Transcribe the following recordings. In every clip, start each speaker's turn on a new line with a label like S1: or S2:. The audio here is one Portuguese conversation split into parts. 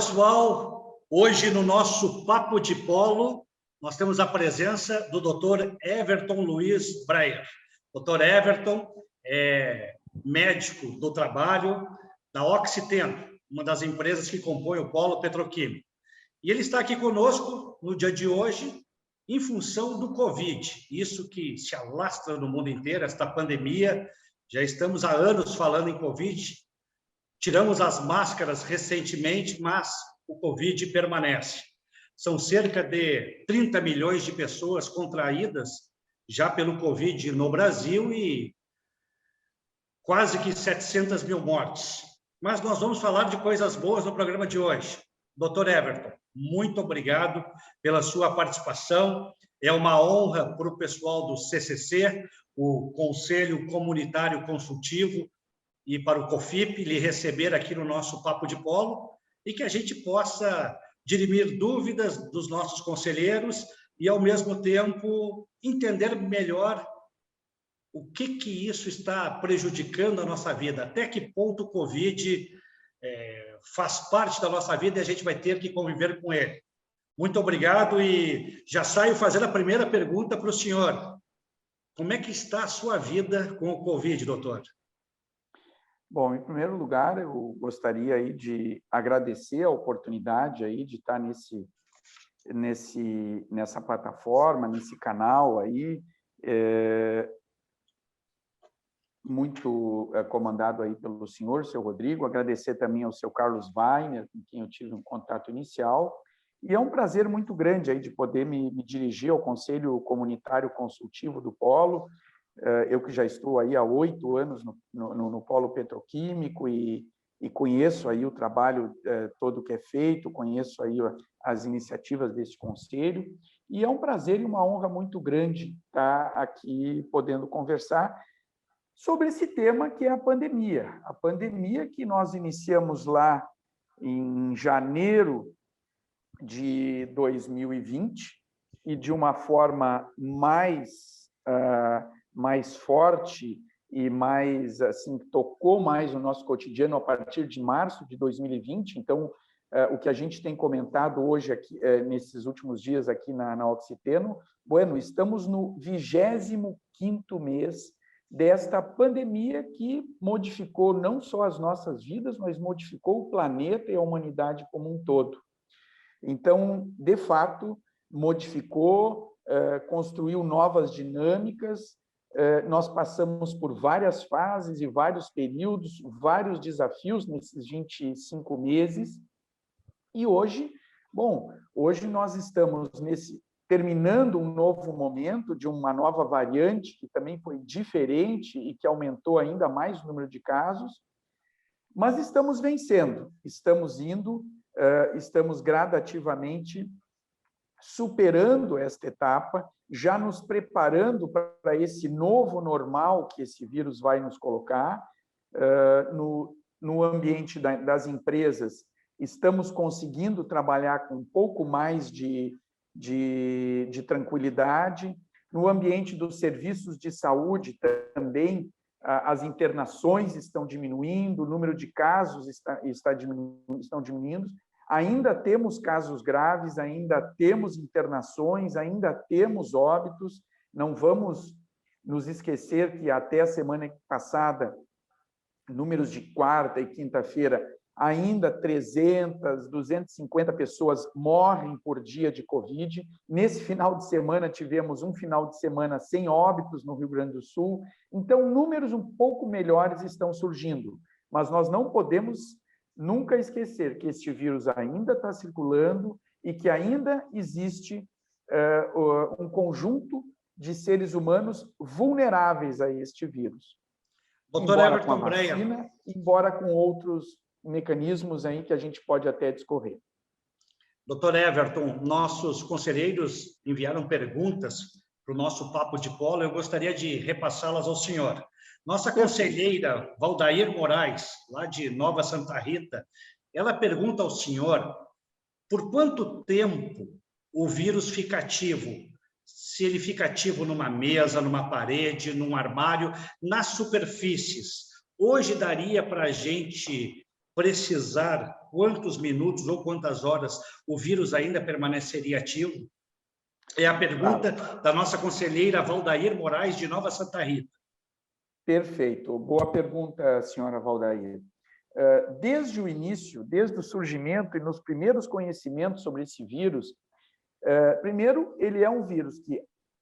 S1: pessoal. Hoje, no nosso Papo de Polo, nós temos a presença do Dr. Everton Luiz Breyer. Dr. Everton é médico do trabalho da Oxiteno, uma das empresas que compõem o polo petroquímico. E ele está aqui conosco no dia de hoje em função do Covid, isso que se alastra no mundo inteiro, esta pandemia. Já estamos há anos falando em Covid, tiramos as máscaras recentemente, mas o Covid permanece. São cerca de 30 milhões de pessoas contraídas já pelo Covid no Brasil e quase que 700 mil mortes. Mas nós vamos falar de coisas boas no programa de hoje. Dr. Everton, muito obrigado pela sua participação. É uma honra para o pessoal do CCC, o Conselho Comunitário Consultivo, e para o COFIP, lhe receber aqui no nosso Papo de Polo e que a gente possa dirimir dúvidas dos nossos conselheiros e, ao mesmo tempo, entender melhor o que isso está prejudicando a nossa vida, até que ponto o Covid faz parte da nossa vida e a gente vai ter que conviver com ele. Muito obrigado e já saio fazendo a primeira pergunta para o senhor. Como é que está a sua vida com o Covid, doutor?
S2: Bom, em primeiro lugar, eu gostaria aí de agradecer a oportunidade aí de estar nessa plataforma, nesse canal aí, muito comandado aí pelo senhor, seu Rodrigo. Agradecer também ao seu Carlos Weiner, com quem eu tive um contato inicial. E é um prazer muito grande aí de poder me dirigir ao Conselho Comunitário Consultivo do Polo. Eu que já estou aí há 8 anos no Polo Petroquímico e conheço aí o trabalho todo que é feito, conheço aí as iniciativas desse conselho, e é um prazer e uma honra muito grande estar aqui podendo conversar sobre esse tema que é a pandemia que nós iniciamos lá em janeiro de 2020 e de uma forma mais forte e mais assim tocou mais o nosso cotidiano a partir de março de 2020. Então, o que a gente tem comentado hoje aqui nesses últimos dias aqui na Oxiteno, estamos no 25º mês desta pandemia que modificou não só as nossas vidas, mas modificou o planeta e a humanidade como um todo. Então, de fato, modificou, construiu novas dinâmicas. Nós passamos por várias fases e vários períodos, vários desafios nesses 25 meses. E hoje nós estamos terminando um novo momento de uma nova variante que também foi diferente e que aumentou ainda mais o número de casos, mas estamos vencendo, estamos indo, estamos gradativamente superando esta etapa, já nos preparando para esse novo normal que esse vírus vai nos colocar. No ambiente das empresas, estamos conseguindo trabalhar com um pouco mais de tranquilidade. No ambiente dos serviços de saúde também, as internações estão diminuindo, o número de casos estão diminuindo. Ainda temos casos graves, ainda temos internações, ainda temos óbitos. Não vamos nos esquecer que até a semana passada, números de quarta e quinta-feira, ainda 300, 250 pessoas morrem por dia de Covid. Nesse final de semana, tivemos um final de semana sem óbitos no Rio Grande do Sul. Então, números um pouco melhores estão surgindo, mas nós não podemos nunca esquecer que este vírus ainda está circulando e que ainda existe um conjunto de seres humanos vulneráveis a este vírus.
S1: Doutor
S2: embora com a
S1: Everton Breyer,
S2: vacina, embora com outros mecanismos aí que a gente pode até discorrer.
S1: Doutor Everton, nossos conselheiros enviaram perguntas para o nosso Papo de Polo, eu gostaria de repassá-las ao senhor. Nossa conselheira Valdair Moraes, lá de Nova Santa Rita, ela pergunta ao senhor por quanto tempo o vírus fica ativo, se ele fica ativo numa mesa, numa parede, num armário, nas superfícies. Hoje daria para a gente precisar quantos minutos ou quantas horas o vírus ainda permaneceria ativo? É a pergunta da nossa conselheira Valdair Moraes, de Nova Santa Rita.
S2: Perfeito. Boa pergunta, senhora Valdair. Desde o início, desde o surgimento e nos primeiros conhecimentos sobre esse vírus, primeiro, ele é um vírus que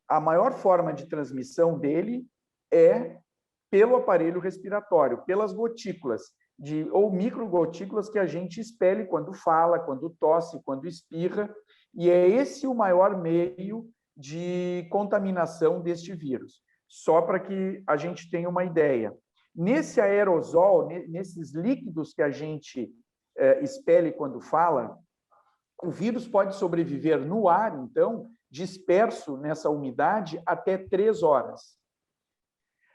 S2: a maior forma de transmissão dele é pelo aparelho respiratório, pelas gotículas, ou microgotículas que a gente expele quando fala, quando tosse, quando espirra, e é esse o maior meio de contaminação deste vírus. Só para que a gente tenha uma ideia. Nesse aerosol, nesses líquidos que a gente expele quando fala, o vírus pode sobreviver no ar, então, disperso nessa umidade até 3 horas.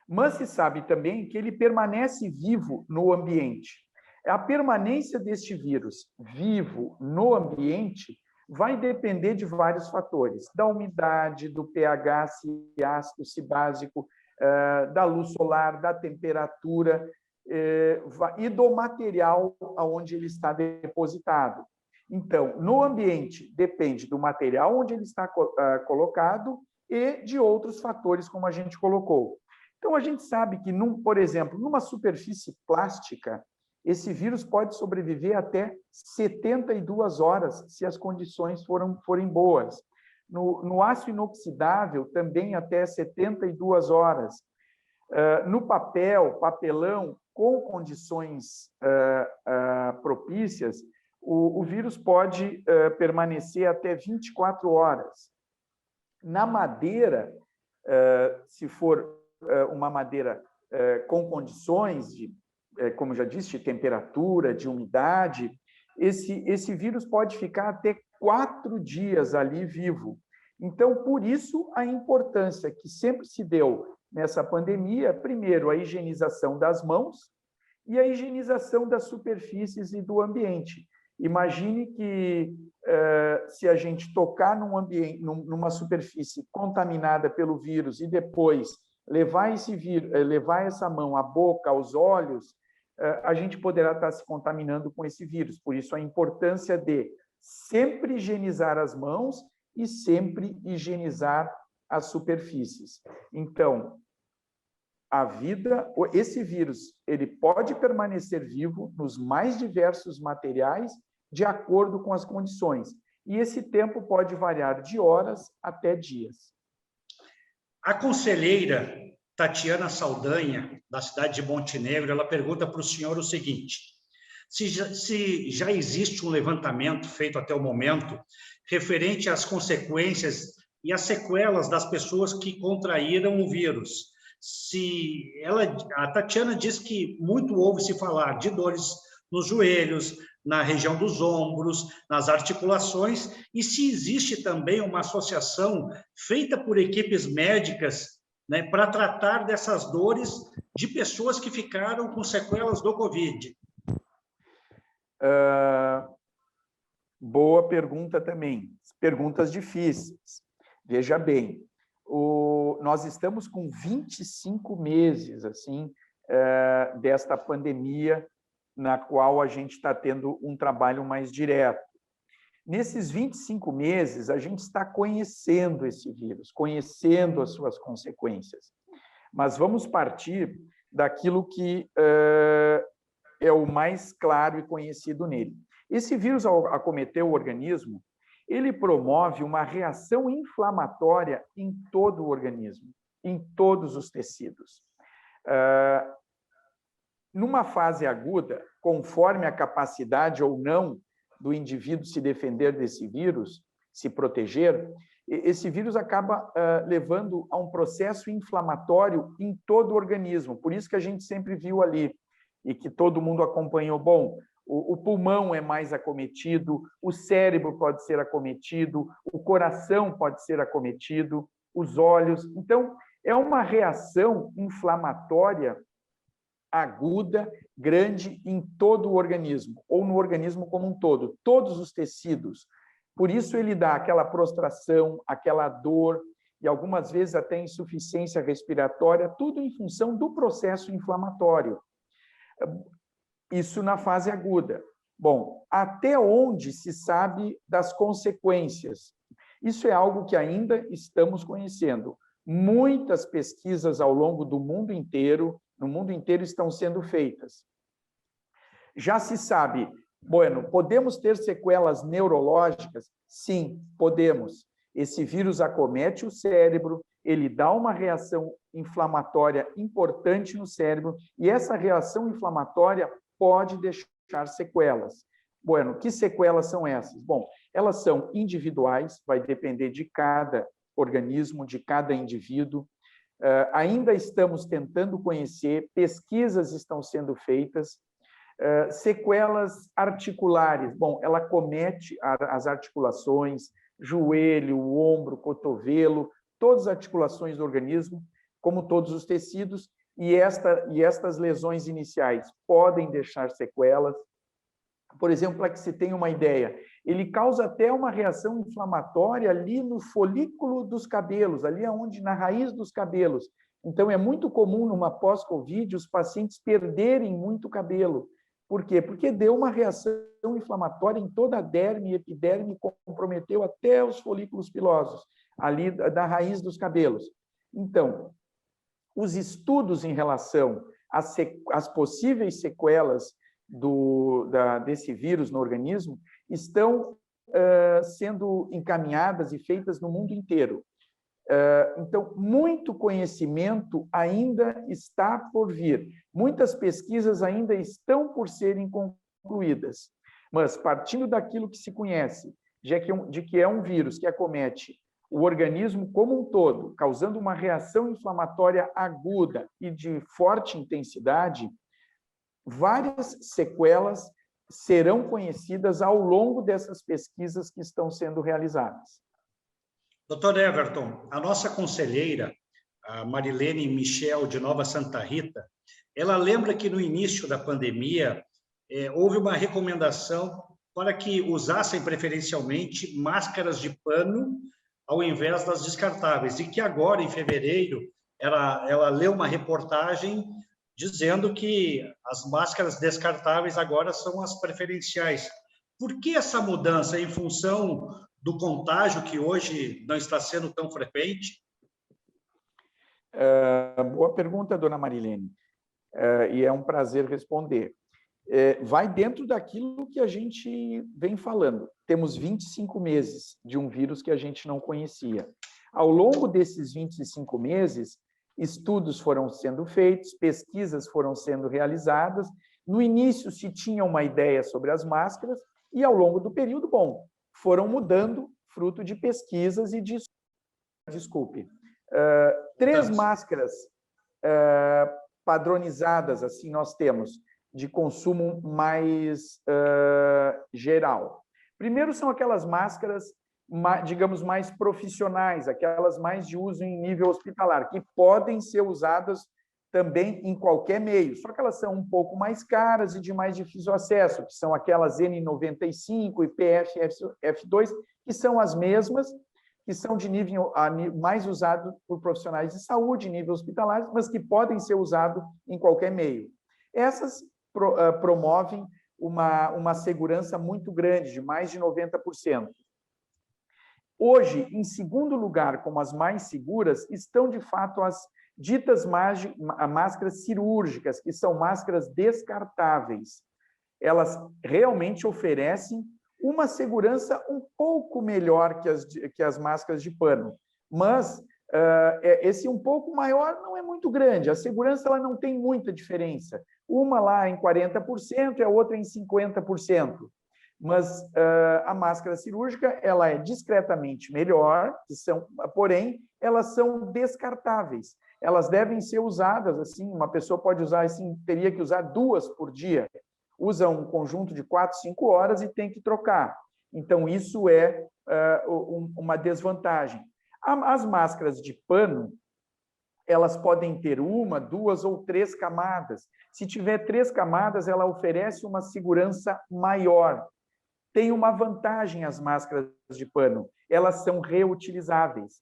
S2: Mas se sabe também que ele permanece vivo no ambiente. A permanência deste vírus vivo no ambiente vai depender de vários fatores, da umidade, do pH, se ácido, se básico, da luz solar, da temperatura e do material onde ele está depositado. Então, no ambiente, depende do material onde ele está colocado e de outros fatores, como a gente colocou. Então, a gente sabe que, por exemplo, numa superfície plástica, esse vírus pode sobreviver até 72 horas, se as condições forem boas. No aço inoxidável, também até 72 horas. No papelão, com condições propícias, o vírus pode permanecer até 24 horas. Na madeira, se for uma madeira com condições de, como já disse, de temperatura, de umidade, esse vírus pode ficar até 4 dias ali vivo. Então, por isso, a importância que sempre se deu nessa pandemia, primeiro, a higienização das mãos e a higienização das superfícies e do ambiente. Imagine que se a gente tocar numa superfície contaminada pelo vírus e depois levar essa mão à boca, aos olhos, a gente poderá estar se contaminando com esse vírus. Por isso, a importância de sempre higienizar as mãos e sempre higienizar as superfícies. Então, esse vírus, ele pode permanecer vivo nos mais diversos materiais de acordo com as condições. E esse tempo pode variar de horas até dias.
S1: A conselheira Tatiana Saldanha, da cidade de Montenegro, ela pergunta para o senhor o seguinte: se já existe um levantamento feito até o momento referente às consequências e às sequelas das pessoas que contraíram o vírus. A Tatiana diz que muito ouve-se falar de dores nos joelhos, na região dos ombros, nas articulações, e se existe também uma associação feita por equipes médicas, né, para tratar dessas dores de pessoas que ficaram com sequelas do Covid.
S2: Boa pergunta também. Perguntas difíceis. Veja bem, nós estamos com 25 meses assim, desta pandemia, na qual a gente está tendo um trabalho mais direto. Nesses 25 meses, a gente está conhecendo esse vírus, conhecendo as suas consequências. Mas vamos partir daquilo que é o mais claro e conhecido nele. Esse vírus, ao acometer o organismo, ele promove uma reação inflamatória em todo o organismo, em todos os tecidos. Numa fase aguda, conforme a capacidade ou não do indivíduo se defender desse vírus, se proteger, esse vírus acaba levando a um processo inflamatório em todo o organismo. Por isso que a gente sempre viu ali, e que todo mundo acompanhou, bom, o pulmão é mais acometido, o cérebro pode ser acometido, o coração pode ser acometido, os olhos. Então, é uma reação inflamatória aguda, grande em todo o organismo, ou no organismo como um todo, todos os tecidos. Por isso ele dá aquela prostração, aquela dor, e algumas vezes até insuficiência respiratória, tudo em função do processo inflamatório. Isso na fase aguda. Bom, até onde se sabe das consequências? Isso é algo que ainda estamos conhecendo. Muitas pesquisas ao longo do mundo inteiro, no mundo inteiro, estão sendo feitas. Já se sabe, bueno, podemos ter sequelas neurológicas? Sim, podemos. Esse vírus acomete o cérebro, ele dá uma reação inflamatória importante no cérebro, e essa reação inflamatória pode deixar sequelas. Bueno, que sequelas são essas? Bom, elas são individuais, vai depender de cada organismo, de cada indivíduo. Ainda estamos tentando conhecer, pesquisas estão sendo feitas. Sequelas articulares, bom, ela comete as articulações, joelho, ombro, cotovelo, todas as articulações do organismo, como todos os tecidos, e estas lesões iniciais podem deixar sequelas. Por exemplo, para que se tenha uma ideia, ele causa até uma reação inflamatória ali no folículo dos cabelos, ali onde, na raiz dos cabelos. Então, é muito comum, numa pós-Covid, os pacientes perderem muito cabelo. Por quê? Porque deu uma reação inflamatória em toda a derme e epiderme, comprometeu até os folículos pilosos, ali da raiz dos cabelos. Então, os estudos em relação às possíveis sequelas desse vírus no organismo estão sendo encaminhadas e feitas no mundo inteiro. Então, muito conhecimento ainda está por vir. Muitas pesquisas ainda estão por serem concluídas. Mas, partindo daquilo que se conhece, de que é um vírus que acomete o organismo como um todo, causando uma reação inflamatória aguda e de forte intensidade, várias sequelas serão conhecidas ao longo dessas pesquisas que estão sendo realizadas.
S1: Doutor Everton, a nossa conselheira, a Marilene Michel, de Nova Santa Rita, ela lembra que no início da pandemia houve uma recomendação para que usassem preferencialmente máscaras de pano ao invés das descartáveis, e que agora, em fevereiro, ela leu uma reportagem dizendo que as máscaras descartáveis agora são as preferenciais. Por que essa mudança? Em função do contágio, que hoje não está sendo tão frequente?
S2: Boa pergunta, dona Marilene, e é um prazer responder. Vai dentro daquilo que a gente vem falando. Temos 25 meses de um vírus que a gente não conhecia. Ao longo desses 25 meses, estudos foram sendo feitos, pesquisas foram sendo realizadas. No início se tinha uma ideia sobre as máscaras e, ao longo do período, bom, foram mudando, fruto de pesquisas e de... Desculpe. 3 máscaras padronizadas, assim, nós temos, de consumo mais geral. Primeiro são aquelas máscaras, digamos, mais profissionais, aquelas mais de uso em nível hospitalar, que podem ser usadas também em qualquer meio, só que elas são um pouco mais caras e de mais difícil acesso, que são aquelas N95 e PFF2, que são as mesmas, que são de nível mais usado por profissionais de saúde, nível hospitalar, mas que podem ser usados em qualquer meio. Essas promovem uma segurança muito grande, de mais de 90%. Hoje, em segundo lugar, como as mais seguras, estão, de fato, as ditas máscaras cirúrgicas, que são máscaras descartáveis. Elas realmente oferecem uma segurança um pouco melhor que as máscaras de pano, mas esse um pouco maior não é muito grande, a segurança ela não tem muita diferença. Uma lá em 40% e a outra em 50%. Mas a máscara cirúrgica ela é discretamente melhor, porém, elas são descartáveis. Elas devem ser usadas, assim, uma pessoa pode usar, assim, teria que usar 2 por dia. Usa um conjunto de 4, 5 horas e tem que trocar. Então, isso é uma desvantagem. As máscaras de pano, elas podem ter 1, 2 ou 3 camadas. Se tiver 3 camadas, ela oferece uma segurança maior. Tem uma vantagem as máscaras de pano, elas são reutilizáveis.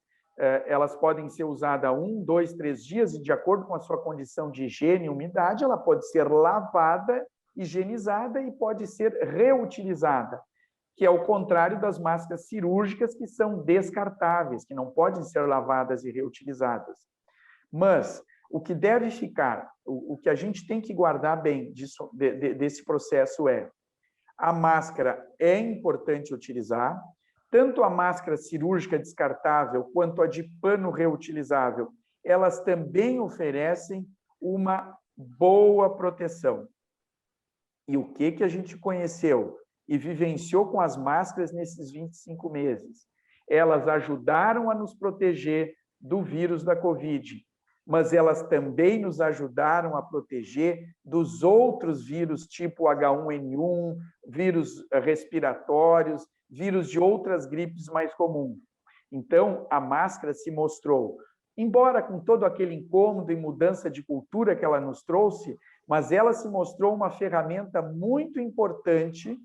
S2: Elas podem ser usadas 1, 2, 3 dias e, de acordo com a sua condição de higiene e umidade, ela pode ser lavada higienizada e pode ser reutilizada, que é o contrário das máscaras cirúrgicas, que são descartáveis, que não podem ser lavadas e reutilizadas. Mas o que deve ficar, o que a gente tem que guardar bem desse processo é: a máscara é importante utilizar, tanto a máscara cirúrgica descartável quanto a de pano reutilizável, elas também oferecem uma boa proteção. E o que a gente conheceu e vivenciou com as máscaras nesses 25 meses? Elas ajudaram a nos proteger do vírus da Covid, mas elas também nos ajudaram a proteger dos outros vírus, tipo H1N1, vírus respiratórios, vírus de outras gripes mais comuns. Então, a máscara se mostrou, embora com todo aquele incômodo e mudança de cultura que ela nos trouxe, mas ela se mostrou uma ferramenta muito importante,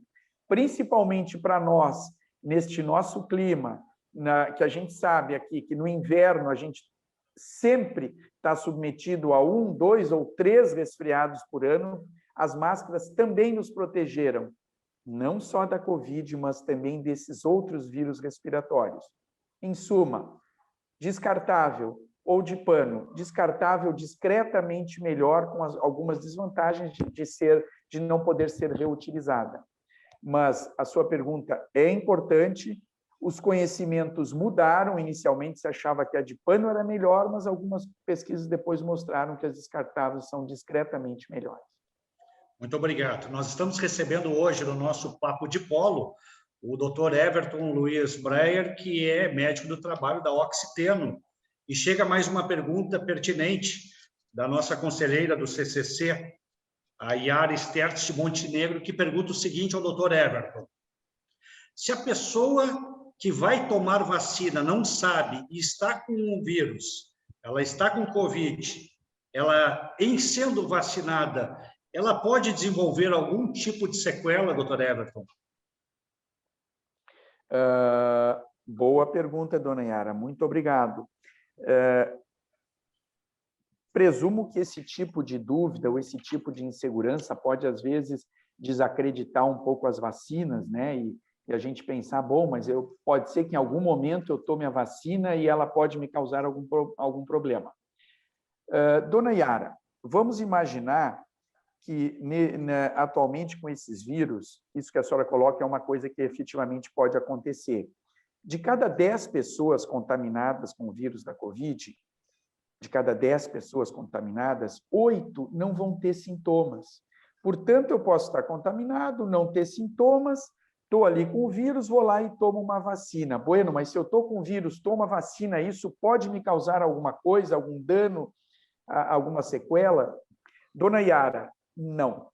S2: principalmente para nós, neste nosso clima, que a gente sabe aqui que no inverno a gente sempre está submetido a 1, 2 ou 3 resfriados por ano. As máscaras também nos protegeram, não só da Covid, mas também desses outros vírus respiratórios. Em suma, descartável ou de pano, descartável discretamente melhor, com algumas desvantagens de não poder ser reutilizada. Mas a sua pergunta é importante. Os conhecimentos mudaram, inicialmente se achava que a de pano era melhor, mas algumas pesquisas depois mostraram que as descartáveis são discretamente melhores.
S1: Muito obrigado. Nós estamos recebendo hoje no nosso Papo de Polo o Dr. Everton Luiz Breyer, que é médico do trabalho da Oxiteno. E chega mais uma pergunta pertinente da nossa conselheira do CCC, a Yara Stertz de Montenegro, que pergunta o seguinte ao Dr. Everton: se a pessoa que vai tomar vacina não sabe e está com o vírus, ela está com Covid, ela, em sendo vacinada, ela pode desenvolver algum tipo de sequela, doutor Everton?
S2: Boa pergunta, dona Yara, muito obrigado. Presumo que esse tipo de dúvida ou esse tipo de insegurança pode, às vezes, desacreditar um pouco as vacinas, né? E a gente pensar, bom, mas pode ser que em algum momento eu tome a vacina e ela pode me causar algum problema. Dona Yara, vamos imaginar que atualmente com esses vírus, isso que a senhora coloca é uma coisa que efetivamente pode acontecer. De cada 10 pessoas contaminadas com o vírus da Covid, de cada 10 pessoas contaminadas, 8 não vão ter sintomas. Portanto, eu posso estar contaminado, não ter sintomas, estou ali com o vírus, vou lá e tomo uma vacina. Bueno, mas se eu estou com o vírus, tomo a vacina, isso pode me causar alguma coisa, algum dano, alguma sequela? Dona Yara, não.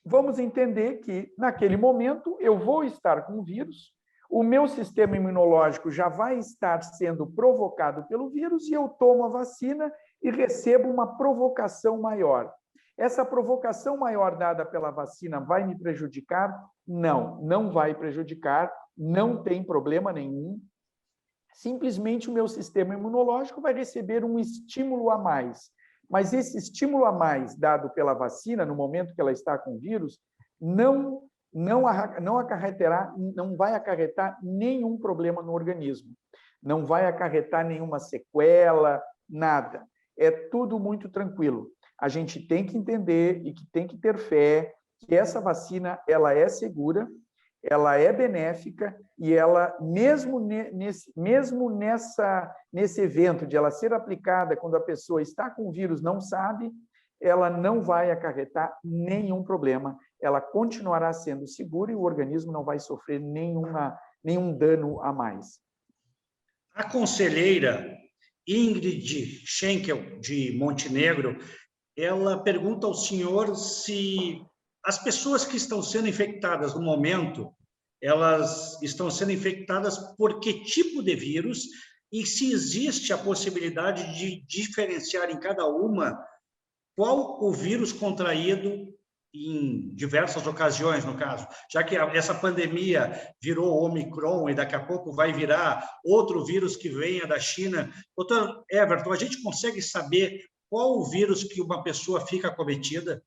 S2: Vamos entender que, naquele momento, eu vou estar com o vírus, o meu sistema imunológico já vai estar sendo provocado pelo vírus e eu tomo a vacina e recebo uma provocação maior. Essa provocação maior dada pela vacina vai me prejudicar? Não, não vai prejudicar, não tem problema nenhum. Simplesmente o meu sistema imunológico vai receber um estímulo a mais. Mas esse estímulo a mais dado pela vacina, no momento que ela está com o vírus, não vai acarretar nenhum problema no organismo. Não vai acarretar nenhuma sequela, nada. É tudo muito tranquilo. A gente tem que entender e que tem que ter fé que essa vacina ela é segura, ela é benéfica e ela, mesmo nesse evento de ela ser aplicada quando a pessoa está com o vírus, não sabe, ela não vai acarretar nenhum problema, ela continuará sendo segura e o organismo não vai sofrer nenhum dano a mais.
S1: A conselheira Ingrid Schenkel, de Montenegro, ela pergunta ao senhor se as pessoas que estão sendo infectadas no momento, elas estão sendo infectadas por que tipo de vírus e se existe a possibilidade de diferenciar em cada uma qual o vírus contraído em diversas ocasiões, no caso, já que essa pandemia virou Omicron e daqui a pouco vai virar outro vírus que venha da China. Doutor Everton, a gente consegue saber qual o vírus que uma pessoa fica acometida?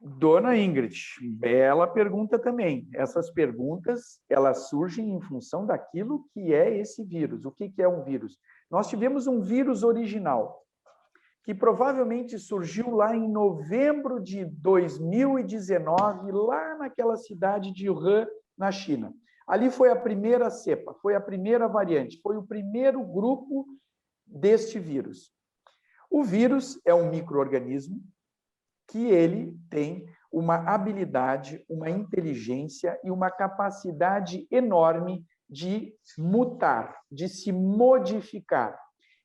S2: Dona Ingrid, bela pergunta também. Essas perguntas, elas surgem em função daquilo que é esse vírus. O que é um vírus? Nós tivemos um vírus original, que provavelmente surgiu lá em novembro de 2019, lá naquela cidade de Wuhan, na China. Ali foi a primeira cepa, foi a primeira variante, foi o primeiro grupo deste vírus. O vírus é um micro-organismo que ele tem uma habilidade, uma inteligência e uma capacidade enorme de mutar, de se modificar.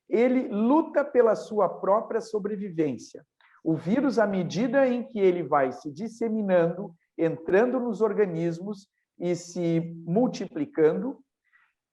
S2: Ele luta pela sua própria sobrevivência. O vírus, à medida em que ele vai se disseminando, entrando nos organismos e se multiplicando,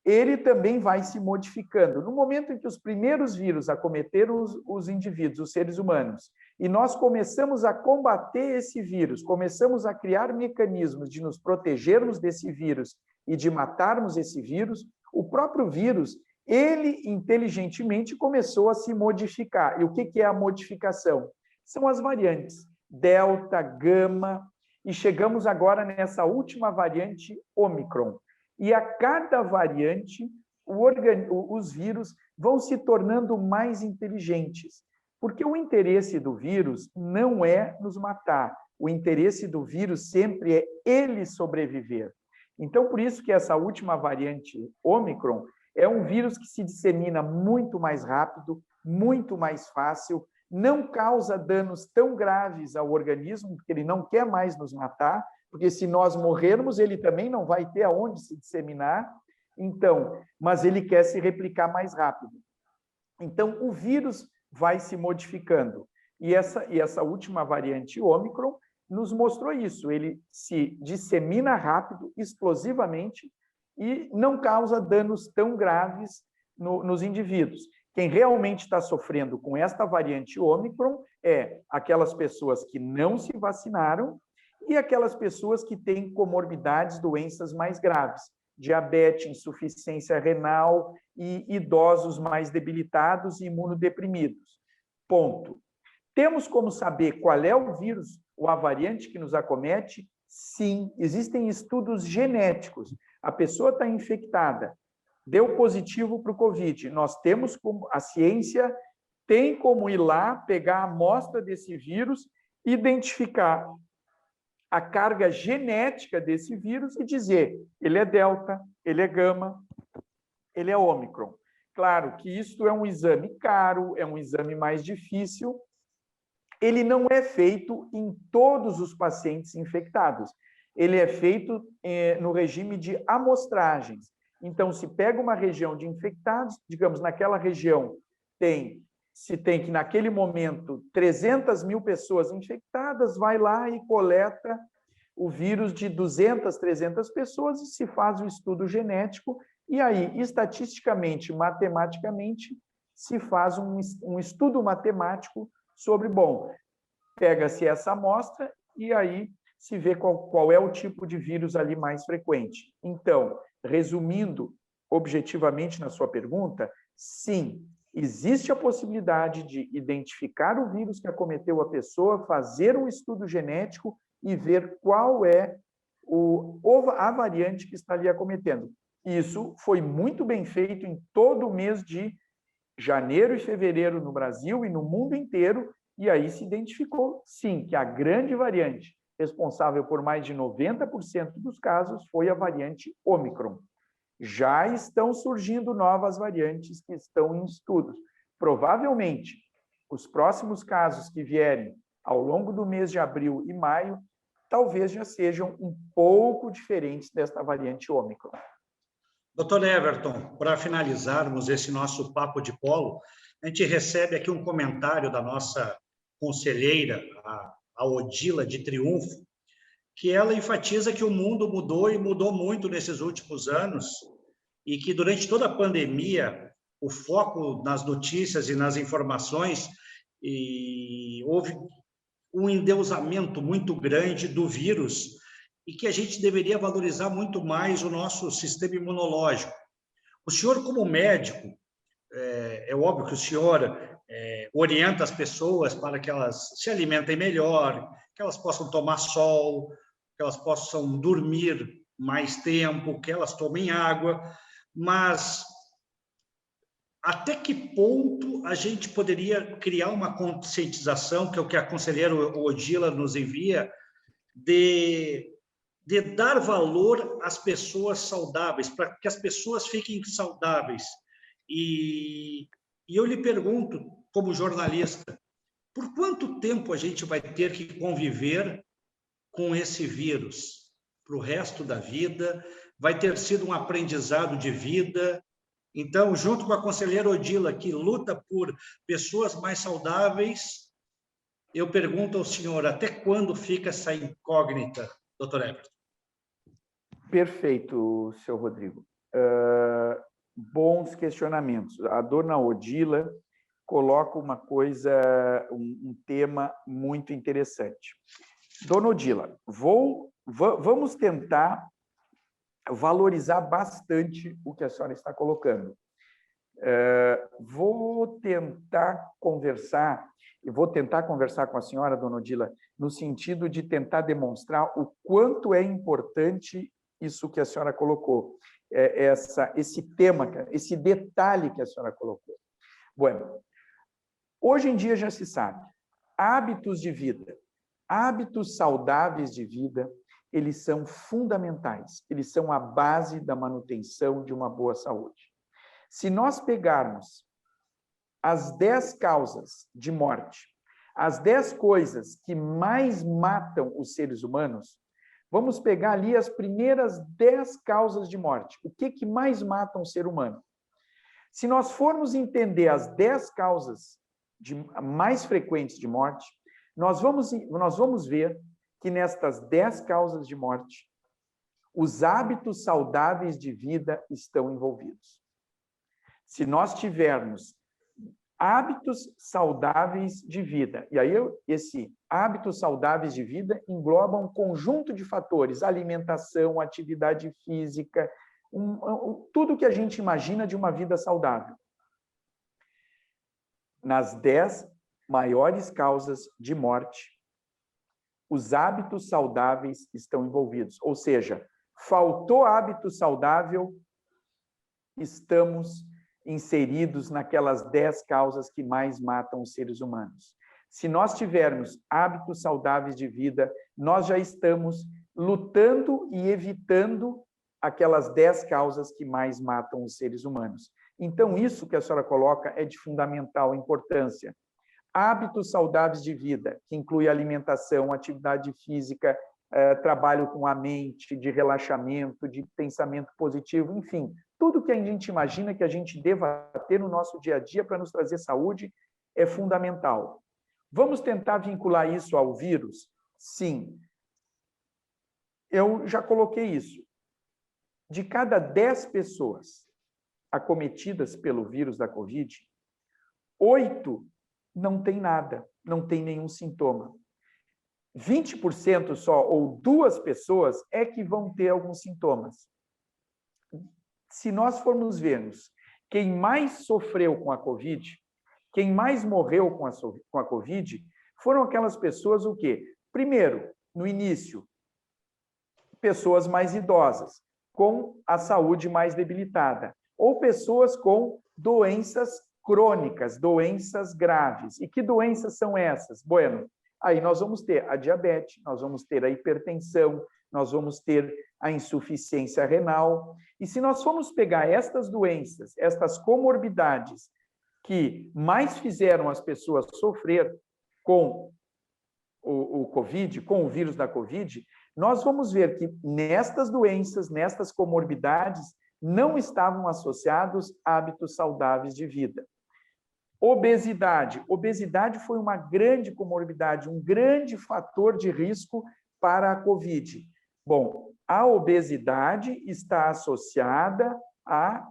S2: ele também vai se modificando. No momento em que os primeiros vírus acometeram os indivíduos, os seres humanos, e nós começamos a combater esse vírus, começamos a criar mecanismos de nos protegermos desse vírus e de matarmos esse vírus, o próprio vírus, ele inteligentemente começou a se modificar. E o que é a modificação? São as variantes delta, gama, e chegamos agora nessa última variante, Ômicron. E a cada variante, os vírus vão se tornando mais inteligentes, porque o interesse do vírus não é nos matar, o interesse do vírus sempre é ele sobreviver. Então, por isso que essa última variante, Ômicron, é um vírus que se dissemina muito mais rápido, muito mais fácil, não causa danos tão graves ao organismo, porque ele não quer mais nos matar, porque se nós morrermos, ele também não vai ter aonde se disseminar, então, mas ele quer se replicar mais rápido. Então, o vírus vai se modificando. E essa última variante Ômicron nos mostrou isso, ele se dissemina rápido, explosivamente, e não causa danos tão graves nos indivíduos. Quem realmente está sofrendo com esta variante Ômicron é aquelas pessoas que não se vacinaram e aquelas pessoas que têm comorbidades, doenças mais graves, diabetes, insuficiência renal e idosos mais debilitados e imunodeprimidos. Ponto. Temos como saber qual é o vírus ou a variante que nos acomete? Sim, existem estudos genéticos. A pessoa está infectada, deu positivo para o Covid. Nós temos como, a ciência tem como ir lá, pegar a amostra desse vírus, identificar a carga genética desse vírus e dizer, ele é delta, ele é gama, ele é ômicron. Claro que isso é um exame caro, é um exame mais difícil, ele não é feito em todos os pacientes infectados, ele é feito no regime de amostragens. Então, se pega uma região de infectados, digamos, naquela região se tem que, naquele momento, 300 mil pessoas infectadas, vai lá e coleta o vírus de 200, 300 pessoas e se faz o estudo genético e aí, estatisticamente, matematicamente, se faz um estudo matemático sobre, bom, pega-se essa amostra e aí se vê qual é o tipo de vírus ali mais frequente. Então, resumindo objetivamente na sua pergunta, sim, existe a possibilidade de identificar o vírus que acometeu a pessoa, fazer um estudo genético e ver qual é a variante que está ali acometendo. Isso foi muito bem feito em todo o mês de janeiro e fevereiro no Brasil e no mundo inteiro, e aí se identificou, sim, que a grande variante responsável por mais de 90% dos casos foi a variante Ômicron. Já estão surgindo novas variantes que estão em estudos. Provavelmente, os próximos casos que vierem ao longo do mês de abril e maio, talvez já sejam um pouco diferentes desta variante Ômicron.
S1: Doutor Everton, para finalizarmos esse nosso papo de polo, a gente recebe aqui um comentário da nossa conselheira, a Odila de Triunfo, que ela enfatiza que o mundo mudou e mudou muito nesses últimos anos e que durante toda a pandemia o foco nas notícias e nas informações e houve um endeusamento muito grande do vírus e que a gente deveria valorizar muito mais o nosso sistema imunológico. O senhor, como médico, é óbvio que o senhor orienta as pessoas para que elas se alimentem melhor, que elas possam tomar sol, que elas possam dormir mais tempo, que elas tomem água, mas até que ponto a gente poderia criar uma conscientização, que é o que a conselheira Odila nos envia, de dar valor às pessoas saudáveis, para que as pessoas fiquem saudáveis. E eu lhe pergunto, como jornalista, por quanto tempo a gente vai ter que conviver com esse vírus? Para o resto da vida? Vai ter sido um aprendizado de vida? Então, junto com a conselheira Odila, que luta por pessoas mais saudáveis, eu pergunto ao senhor, até quando fica essa incógnita, doutor Everton?
S2: Perfeito, seu Rodrigo. Bons questionamentos. A dona Odila coloca uma coisa, um tema muito interessante. Dona Odila, vamos tentar valorizar bastante o que a senhora está colocando. Vou tentar conversar com a senhora, dona Odila, no sentido de tentar demonstrar o quanto é importante isso que a senhora colocou, esse tema, esse detalhe que a senhora colocou. Bueno, hoje em dia já se sabe, hábitos de vida, hábitos saudáveis de vida, eles são fundamentais, eles são a base da manutenção de uma boa saúde. Se nós pegarmos as 10 causas de morte, as 10 coisas que mais matam os seres humanos, vamos pegar ali as primeiras 10 causas de morte. O que mais mata um ser humano? Se nós formos entender as 10 causas mais frequentes de morte, nós vamos ver que nestas 10 causas de morte, os hábitos saudáveis de vida estão envolvidos. Se nós tivermos hábitos saudáveis de vida, e aí esse hábitos saudáveis de vida engloba um conjunto de fatores, alimentação, atividade física, tudo que a gente imagina de uma vida saudável. Nas 10 maiores causas de morte, os hábitos saudáveis estão envolvidos. Ou seja, faltou hábito saudável, estamos inseridos naquelas 10 causas que mais matam os seres humanos. Se nós tivermos hábitos saudáveis de vida, nós já estamos lutando e evitando aquelas 10 causas que mais matam os seres humanos. Então, isso que a senhora coloca é de fundamental importância. Hábitos saudáveis de vida, que inclui alimentação, atividade física, trabalho com a mente, de relaxamento, de pensamento positivo, enfim, tudo que a gente imagina que a gente deva ter no nosso dia a dia para nos trazer saúde é fundamental. Vamos tentar vincular isso ao vírus? Sim. Eu já coloquei isso. De cada 10 pessoas acometidas pelo vírus da Covid, 8 não tem nada, não tem nenhum sintoma. 20% só, ou 2 pessoas, é que vão ter alguns sintomas. Se nós formos vermos quem mais sofreu com a Covid, quem mais morreu com a Covid, foram aquelas pessoas o quê? Primeiro, no início, pessoas mais idosas, com a saúde mais debilitada, ou pessoas com doenças crônicas, doenças graves. E que doenças são essas? Bueno, aí nós vamos ter a diabetes, nós vamos ter a hipertensão, nós vamos ter a insuficiência renal. E se nós formos pegar estas doenças, estas comorbidades que mais fizeram as pessoas sofrer com o Covid, com o vírus da Covid, nós vamos ver que nestas doenças, nestas comorbidades, não estavam associados hábitos saudáveis de vida. Obesidade. Obesidade foi uma grande comorbidade, um grande fator de risco para a Covid. Bom, a obesidade está associada à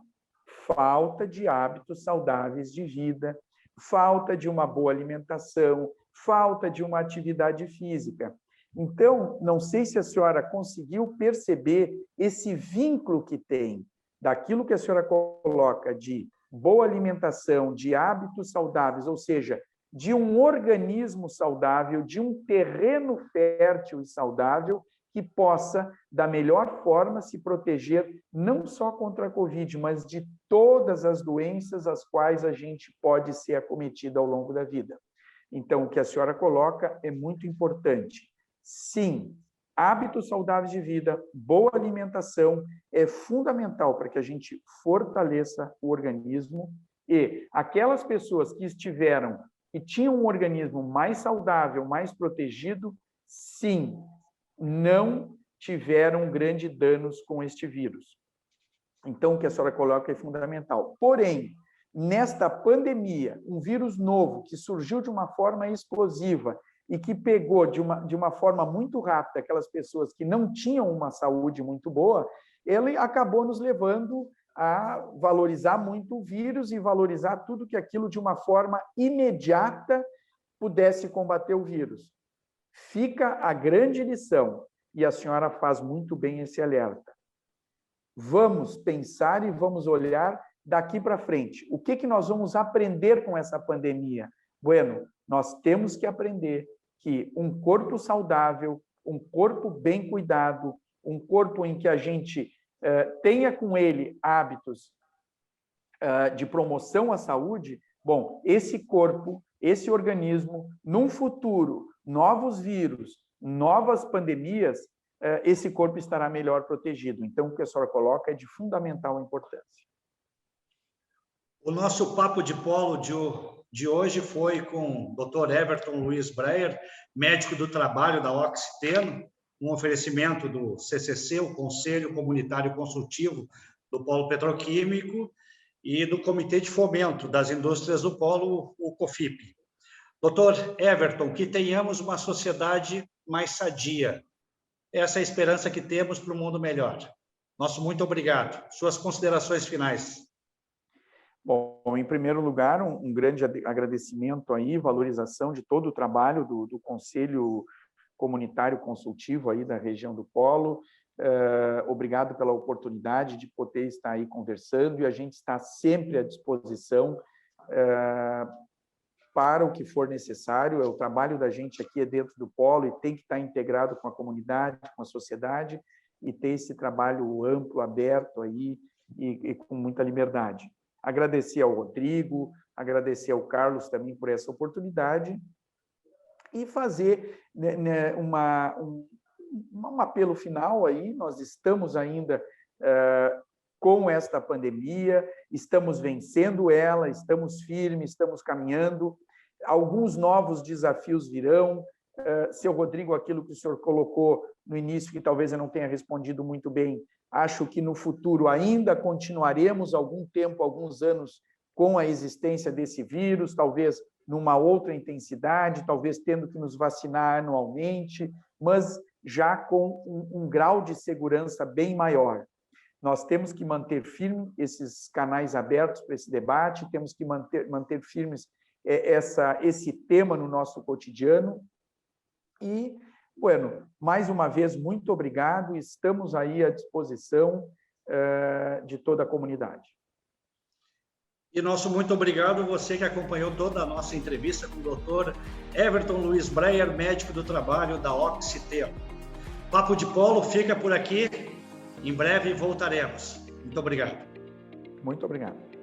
S2: falta de hábitos saudáveis de vida, falta de uma boa alimentação, falta de uma atividade física. Então, não sei se a senhora conseguiu perceber esse vínculo que tem daquilo que a senhora coloca de boa alimentação, de hábitos saudáveis, ou seja, de um organismo saudável, de um terreno fértil e saudável que possa, da melhor forma, se proteger não só contra a Covid, mas de todas as doenças às quais a gente pode ser acometido ao longo da vida. Então, o que a senhora coloca é muito importante. Sim, hábitos saudáveis de vida, boa alimentação é fundamental para que a gente fortaleça o organismo, e aquelas pessoas que tinham um organismo mais saudável, mais protegido, sim, não tiveram grandes danos com este vírus. Então, o que a senhora coloca é fundamental. Porém, nesta pandemia, um vírus novo que surgiu de uma forma explosiva e que pegou de uma forma muito rápida aquelas pessoas que não tinham uma saúde muito boa, ele acabou nos levando a valorizar muito o vírus e valorizar tudo que aquilo de uma forma imediata pudesse combater o vírus. Fica a grande lição, e a senhora faz muito bem esse alerta. Vamos pensar e vamos olhar daqui para frente. O que nós vamos aprender com essa pandemia? Bueno, nós temos que aprender que um corpo saudável, um corpo bem cuidado, um corpo em que a gente tenha com ele hábitos de promoção à saúde, bom, esse corpo, esse organismo, num futuro, novos vírus, novas pandemias, esse corpo estará melhor protegido. Então, o que a senhora coloca é de fundamental importância.
S1: O nosso papo de polo de hoje foi com o Dr. Everton Luiz Breyer, médico do trabalho da Oxiteno, um oferecimento do CCC, o Conselho Comunitário Consultivo do Polo Petroquímico, e do Comitê de Fomento das Indústrias do Polo, o COFIP. Dr. Everton, que tenhamos uma sociedade mais sadia. Essa é a esperança que temos para um mundo melhor. Nosso muito obrigado. Suas considerações finais.
S2: Bom, em primeiro lugar, um grande agradecimento aí, valorização de todo o trabalho do Conselho Comunitário Consultivo aí da região do Polo. Obrigado pela oportunidade de poder estar aí conversando, e a gente está sempre à disposição para o que for necessário. O trabalho da gente aqui é dentro do Polo e tem que estar integrado com a comunidade, com a sociedade, e ter esse trabalho amplo, aberto aí e com muita liberdade. Agradecer ao Rodrigo, agradecer ao Carlos também por essa oportunidade e fazer um apelo final aí. Nós estamos ainda com esta pandemia, estamos vencendo ela, estamos firmes, estamos caminhando. Alguns novos desafios virão. Seu Rodrigo, aquilo que o senhor colocou no início, que talvez eu não tenha respondido muito bem, acho que no futuro ainda continuaremos algum tempo, alguns anos, com a existência desse vírus, talvez numa outra intensidade, talvez tendo que nos vacinar anualmente, mas já com um grau de segurança bem maior. Nós temos que manter firme esses canais abertos para esse debate, temos que manter firmes esse tema no nosso cotidiano. E, bueno, mais uma vez, muito obrigado, estamos aí à disposição de toda a comunidade.
S1: E nosso muito obrigado a você que acompanhou toda a nossa entrevista com o Dr. Everton Luiz Breyer, médico do trabalho da Oxiteno. Papo de Polo fica por aqui, em breve voltaremos. Muito obrigado.
S2: Muito obrigado.